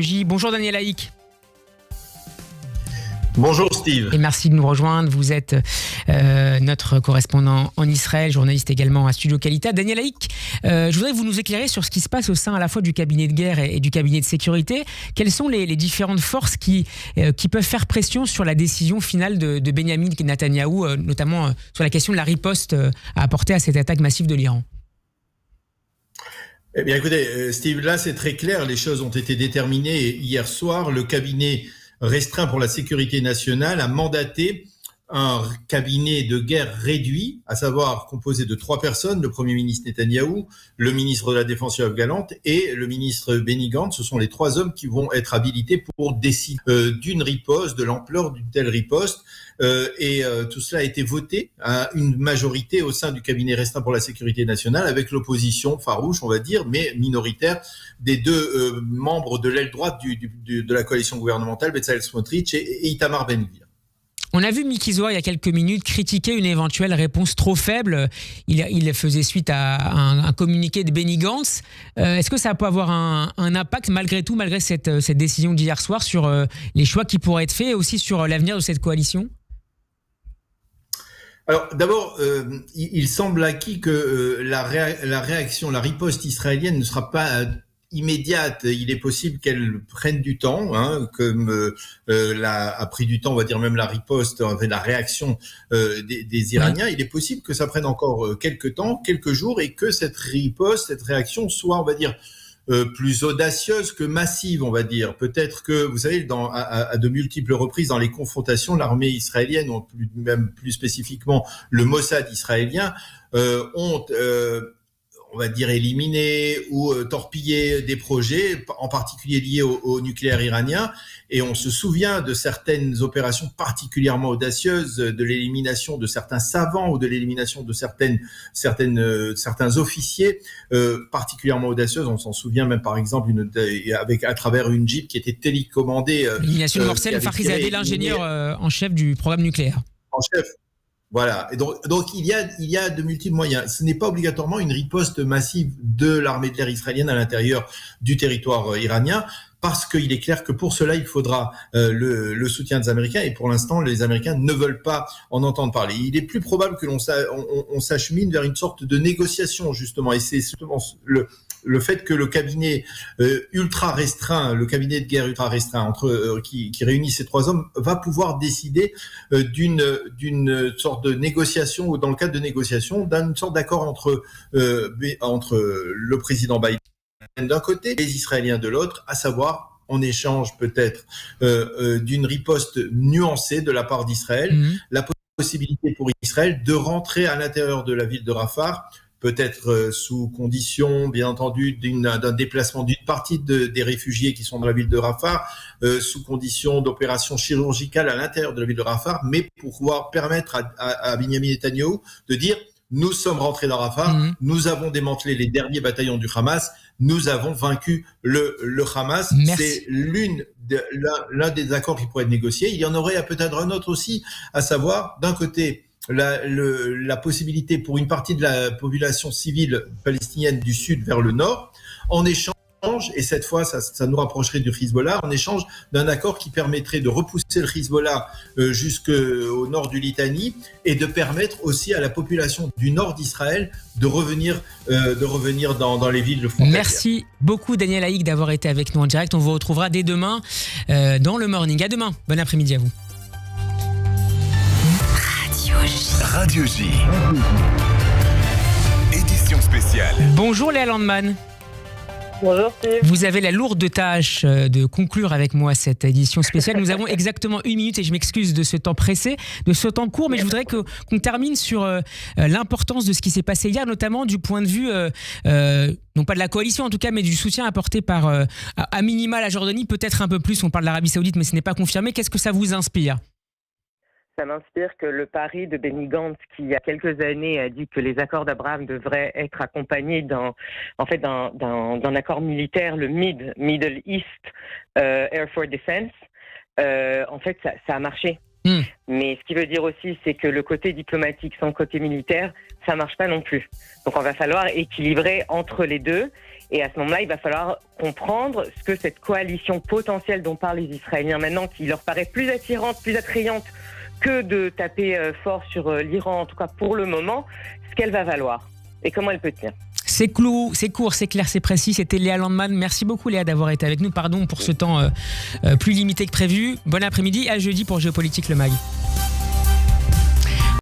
Radio J. Bonjour Daniel Haïk. Bonjour Steve. Et merci de nous rejoindre. Vous êtes notre correspondant en Israël, journaliste également à Studio Qualita. Daniel Haïk, je voudrais que vous nous éclairiez sur ce qui se passe au sein à la fois du cabinet de guerre et du cabinet de sécurité. Quelles sont les différentes forces qui peuvent faire pression sur la décision finale de Benyamin Netanyahou, notamment sur la question de la riposte à apporter à cette attaque massive de l'Iran? Eh bien écoutez, Steve, là c'est très clair, les choses ont été déterminées hier soir. Le cabinet restreint pour la sécurité nationale a mandaté un cabinet de guerre réduit, à savoir composé de 3 personnes, le Premier ministre Netanyahou, le ministre de la Défense Yoav Gallant et le ministre Benny Gantz. Ce sont les 3 hommes qui vont être habilités pour décider d'une riposte, de l'ampleur d'une telle riposte. Tout cela a été voté à une majorité au sein du cabinet restreint pour la sécurité nationale, avec l'opposition farouche, on va dire, mais minoritaire, des 2 membres de l'aile droite de la coalition gouvernementale, Bezalel Smotrich et Itamar Ben-Gvir. On a vu Miki Zohar il y a quelques minutes critiquer une éventuelle réponse trop faible. Il faisait suite à un communiqué de Benny Gantz. Est-ce que ça peut avoir un impact malgré tout, malgré cette décision d'hier soir, sur les choix qui pourraient être faits et aussi sur l'avenir de cette coalition ? Alors d'abord, il semble acquis que la réaction, la riposte israélienne ne sera pas immédiate. Il est possible qu'elle prenne du temps, comme a pris du temps, on va dire même la riposte, la réaction des Iraniens. Il est possible que ça prenne encore quelques temps, quelques jours, et que cette riposte, cette réaction soit, on va dire, plus audacieuse que massive, on va dire. Peut-être que, vous savez, à de multiples reprises dans les confrontations, l'armée israélienne, ou même plus spécifiquement le Mossad israélien, ont on va dire éliminé ou torpillé des projets, en particulier liés au nucléaire iranien. Et on se souvient de certaines opérations particulièrement audacieuses, de l'élimination de certains savants ou de l'élimination de certains officiers particulièrement audacieuses. On s'en souvient même par exemple à travers une Jeep qui était télécommandée. L'élimination de Morcel Fakhrizadeh, l'ingénieur en chef du programme nucléaire. En chef. Voilà. Et donc il y a de multiples moyens. Ce n'est pas obligatoirement une riposte massive de l'armée de l'air israélienne à l'intérieur du territoire iranien, parce qu'il est clair que pour cela il faudra le soutien des Américains, et pour l'instant les Américains ne veulent pas en entendre parler. Il est plus probable que on s'achemine vers une sorte de négociation justement, et c'est justement le fait que le cabinet ultra restreint, le cabinet de guerre ultra restreint qui réunit ces 3 hommes, va pouvoir décider d'une sorte de négociation, ou dans le cadre de négociation, d'une sorte d'accord entre le président Biden d'un côté et les Israéliens de l'autre, à savoir en échange peut-être d'une riposte nuancée de la part d'Israël, la possibilité pour Israël de rentrer à l'intérieur de la ville de Rafah, peut-être sous condition, bien entendu, d'un déplacement d'une partie des réfugiés qui sont dans la ville de Rafah, sous condition d'opérations chirurgicales à l'intérieur de la ville de Rafah, mais pour pouvoir permettre à Benyamin Netanyahou de dire: nous sommes rentrés dans Rafah, nous avons démantelé les derniers bataillons du Hamas, nous avons vaincu le Hamas. Merci. C'est l'un des accords qui pourrait être négocié. Il y en aurait peut-être un autre aussi, à savoir, d'un côté, la possibilité pour une partie de la population civile palestinienne du sud vers le nord, en échange, et cette fois ça nous rapprocherait du Hezbollah, en échange d'un accord qui permettrait de repousser le Hezbollah jusqu'au nord du Litanie, et de permettre aussi à la population du nord d'Israël de revenir dans les villes frontalières. Merci beaucoup Daniel Haïk d'avoir été avec nous en direct. On vous retrouvera dès demain dans le Morning. À demain, bon après-midi à vous. Radio J. Édition spéciale. Bonjour Léa Landman. Bonjour Steve. Vous avez la lourde tâche de conclure avec moi cette édition spéciale. Nous avons exactement 1 minute et je m'excuse de ce temps pressé, de ce temps court, mais je voudrais qu'on termine sur l'importance de ce qui s'est passé hier, notamment du point de vue, non pas de la coalition en tout cas, mais du soutien apporté par, à minima, la Jordanie, peut-être un peu plus. On parle de l'Arabie Saoudite, mais ce n'est pas confirmé. Qu'est-ce que ça vous inspire ? Ça m'inspire que le pari de Benny Gantz, qui il y a quelques années a dit que les accords d'Abraham devraient être accompagnés d'un accord militaire, le Middle East Air Force Defense, en fait ça a marché. Mais ce qui veut dire aussi, c'est que le côté diplomatique sans le côté militaire, ça marche pas non plus. Donc on va falloir équilibrer entre les deux. Et à ce moment-là, il va falloir comprendre ce que cette coalition potentielle dont parlent les Israéliens maintenant, qui leur paraît plus attirante, plus attrayante que de taper fort sur l'Iran, en tout cas pour le moment, ce qu'elle va valoir et comment elle peut tenir. C'est court, c'est clair, c'est précis. C'était Léa Landman. Merci beaucoup Léa d'avoir été avec nous. Pardon pour ce temps plus limité que prévu. Bon après-midi, à jeudi pour Géopolitique le Mag.